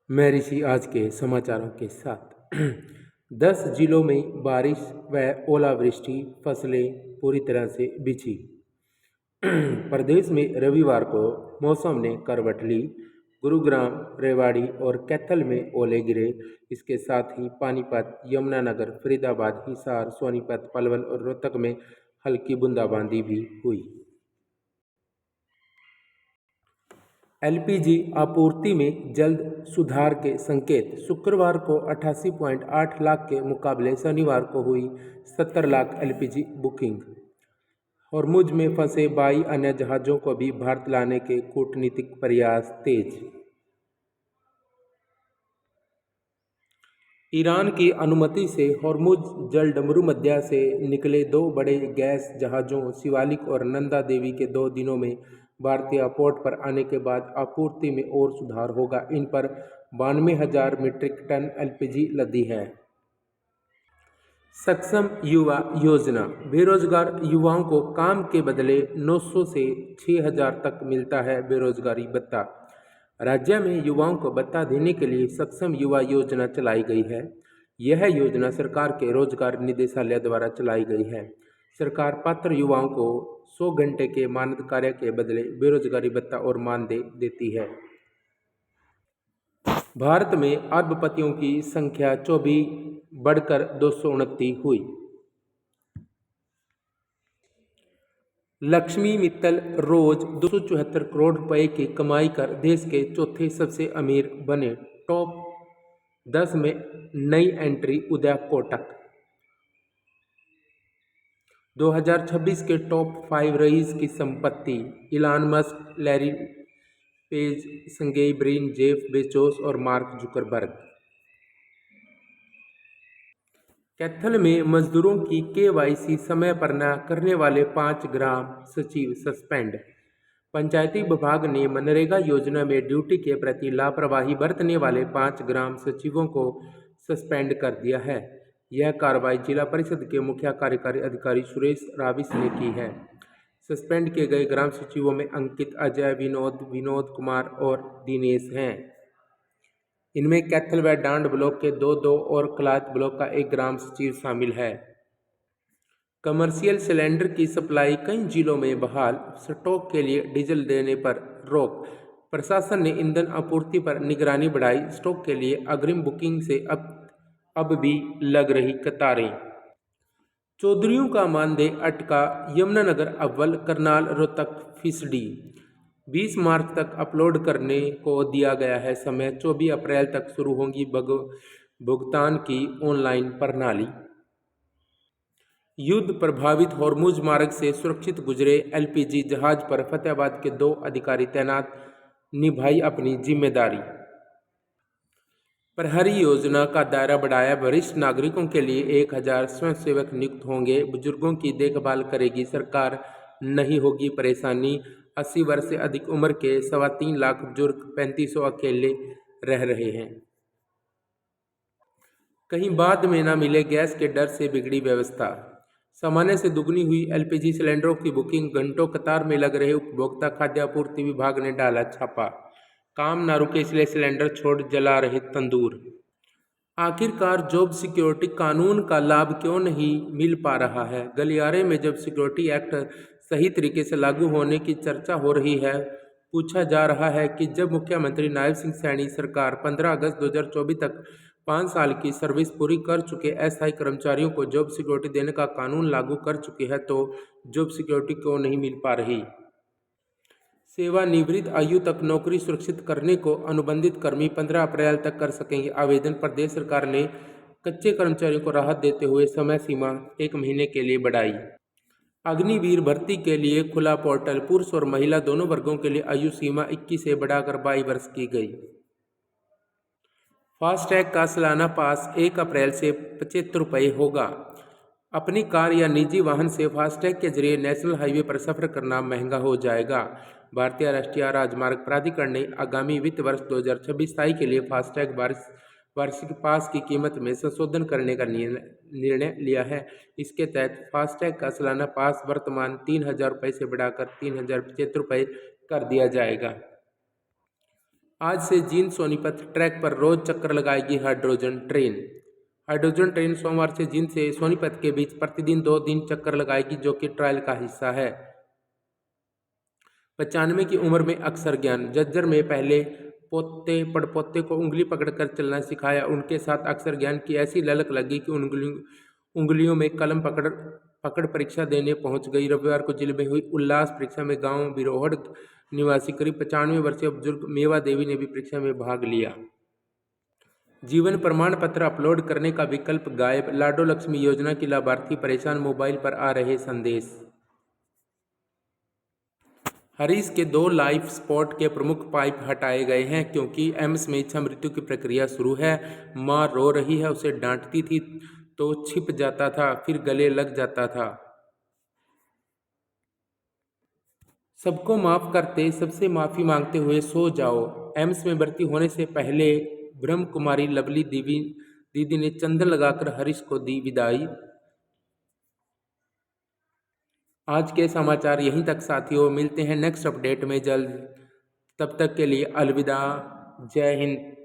मैं ऋषि आज के समाचारों के साथ 10 जिलों में बारिश व ओलावृष्टि, फसलें पूरी तरह से बिछी। प्रदेश में रविवार को मौसम ने करवट ली। गुरुग्राम, रेवाड़ी और कैथल में ओले गिरे। इसके साथ ही पानीपत, यमुनानगर, फरीदाबाद, हिसार, सोनीपत, पलवल और रोहतक में हल्की बूंदाबांदी भी हुई। एलपीजी आपूर्ति में जल्द सुधार के संकेत। शुक्रवार को 88.8 लाख के मुकाबले शनिवार को हुई 70 लाख एलपीजी बुकिंग। हॉर्मुज में फंसे 22 अन्य जहाज़ों को भी भारत लाने के कूटनीतिक प्रयास तेज। ईरान की अनुमति से हॉर्मुज जलडमरू मध्य से निकले 2 बड़े गैस जहाज़ों शिवालिक और नंदा देवी के 2 दिनों में भारतीय पोर्ट पर आने के बाद आपूर्ति में और सुधार होगा। इन पर 92,000 मीट्रिक टन एलपीजी लदी है। सक्षम युवा योजना। बेरोजगार युवाओं को काम के बदले 900 से 6,000 तक मिलता है बेरोजगारी भत्ता। राज्य में युवाओं को भत्ता देने के लिए सक्षम युवा योजना चलाई गई है। यह योजना सरकार के रोजगार निदेशालय द्वारा चलाई गई है। सरकार पात्र युवाओं को 100 घंटे के मानद कार्य के बदले बेरोजगारी भत्ता और मानदेय देती है। भारत में अरबपतियों की संख्या 24 बढ़कर 229 हुई। लक्ष्मी मित्तल रोज 274 करोड़ रुपए की कमाई कर देश के चौथे सबसे अमीर बने। टॉप 10 में नई एंट्री उदय कोटक। 2026 के टॉप 5 रईस की संपत्ति। इलान मस्क, लैरी पेज, संगेई ब्रिन, जेफ बेजोस और मार्क जुकरबर्ग। कैथल में मजदूरों की केवाईसी समय पर न करने वाले 5 ग्राम सचिव सस्पेंड। पंचायती विभाग ने मनरेगा योजना में ड्यूटी के प्रति लापरवाही बरतने वाले 5 ग्राम सचिवों को सस्पेंड कर दिया है। यह कार्रवाई जिला परिषद के मुख्य कार्यकारी अधिकारी सुरेश राविस ने की है। सस्पेंड किए गए ग्राम सचिवों में अंकित, अजय, विनोद कुमार और दिनेश हैं। इनमें कैथल व डांड ब्लॉक के 2 और क्लाथ ब्लॉक का 1 ग्राम सचिव शामिल है। कमर्शियल सिलेंडर की सप्लाई कई जिलों में बहाल। स्टॉक के लिए डीजल देने पर रोक। प्रशासन ने ईंधन आपूर्ति पर निगरानी बढ़ाई। स्टॉक के लिए अग्रिम बुकिंग से अब भी लग रही कतारें। चौधरियों का मानदेय अटका। यमुनानगर अव्वल, करनाल रोहतक फीसदी। 20 मार्च तक अपलोड करने को दिया गया है समय। 24 अप्रैल तक शुरू होगी भुगतान की ऑनलाइन प्रणाली। युद्ध प्रभावित हॉर्मुज मार्ग से सुरक्षित गुजरे एलपीजी जहाज पर फतेहाबाद के 2 अधिकारी तैनात, निभाई अपनी जिम्मेदारी। प्रहरी योजना का दायरा बढ़ाया। वरिष्ठ नागरिकों के लिए 1000 स्वयंसेवक नियुक्त होंगे। बुजुर्गों की देखभाल करेगी सरकार, नहीं होगी परेशानी। 80 वर्ष से अधिक उम्र के 3.25 लाख बुजुर्ग, 3500 अकेले रह रहे हैं। कहीं बाद में न मिले गैस के डर से बिगड़ी व्यवस्था। सामान्य से दुगनी हुई एलपीजी सिलेंडरों की बुकिंग। घंटों कतार में लग रहे उपभोक्ता। खाद्य आपूर्ति विभाग ने डाला छापा। काम न रुके इसलिए सिलेंडर छोड़ जला रहे तंदूर। आखिरकार जॉब सिक्योरिटी कानून का लाभ क्यों नहीं मिल पा रहा है? गलियारे में जब सिक्योरिटी एक्ट सही तरीके से लागू होने की चर्चा हो रही है, पूछा जा रहा है कि जब मुख्यमंत्री नायब सिंह सैनी सरकार 15 अगस्त 2024 तक 5 साल की सर्विस पूरी कर चुके अस्थायी कर्मचारियों को जॉब सिक्योरिटी देने का कानून लागू कर चुकी है, तो जॉब सिक्योरिटी क्यों नहीं मिल पा रही? सेवानिवृत्त आयु तक नौकरी सुरक्षित करने को अनुबंधित कर्मी 15 अप्रैल तक कर सकेंगे आवेदन। प्रदेश सरकार ने कच्चे कर्मचारियों को राहत देते हुए समय सीमा 1 महीने के लिए बढ़ाई। अग्निवीर भर्ती के लिए खुला पोर्टल। पुरुष और महिला दोनों वर्गों के लिए आयु सीमा 21 से बढ़ाकर 22 वर्ष की गई। फास्टैग का सालाना पास 1 अप्रैल से 75 रुपये होगा। अपनी कार या निजी वाहन से फास्टैग के जरिए नेशनल हाईवे पर सफर करना महंगा हो जाएगा। भारतीय राष्ट्रीय राजमार्ग प्राधिकरण ने आगामी वित्त वर्ष 2026-27 के लिए फास्टैग वार्षिक पास की कीमत में संशोधन करने का निर्णय लिया है। इसके तहत फास्टैग का सालाना पास वर्तमान 3,000 रुपये से बढ़ाकर 3,075 रुपये कर दिया जाएगा। आज से जींद सोनीपत ट्रैक पर रोज चक्कर लगाएगी हाइड्रोजन ट्रेन। हाइड्रोजन ट्रेन सोमवार से जींद से सोनीपत के बीच प्रतिदिन 2 दिन चक्कर लगाएगी, जो कि ट्रायल का हिस्सा है। 95 की उम्र में अक्षर ज्ञान। झज्जर में पहले पोते पड़पोते को उंगली पकड़कर चलना सिखाया। उनके साथ अक्षर ज्ञान की ऐसी ललक लगी कि उंगलियों में कलम पकड़ पकड़ परीक्षा देने पहुंच गई। रविवार को जिले में हुई उल्लास परीक्षा में गांव बिरोहड़ निवासी करीब 95 वर्षीय बुजुर्ग मेवा देवी ने भी परीक्षा में भाग लिया। जीवन प्रमाण पत्र अपलोड करने का विकल्प गायब। लाडो लक्ष्मी योजना की लाभार्थी परेशान, मोबाइल पर आ रहे संदेश। हरीश के 2 लाइफ सपोर्ट के प्रमुख पाइप हटाए गए हैं क्योंकि एम्स में इच्छा मृत्यु की प्रक्रिया शुरू है। मां रो रही है, उसे डांटती थी तो छिप जाता था, फिर गले लग जाता था। सबको माफ करते, सबसे माफी मांगते हुए सो जाओ। एम्स में भर्ती होने से पहले ब्रह्म कुमारी लवली दीदी ने चंदन लगाकर हरीश को दी विदाई। आज के समाचार यहीं तक साथियों, मिलते हैं नेक्स्ट अपडेट में जल्द। तब तक के लिए अलविदा। जय हिंद।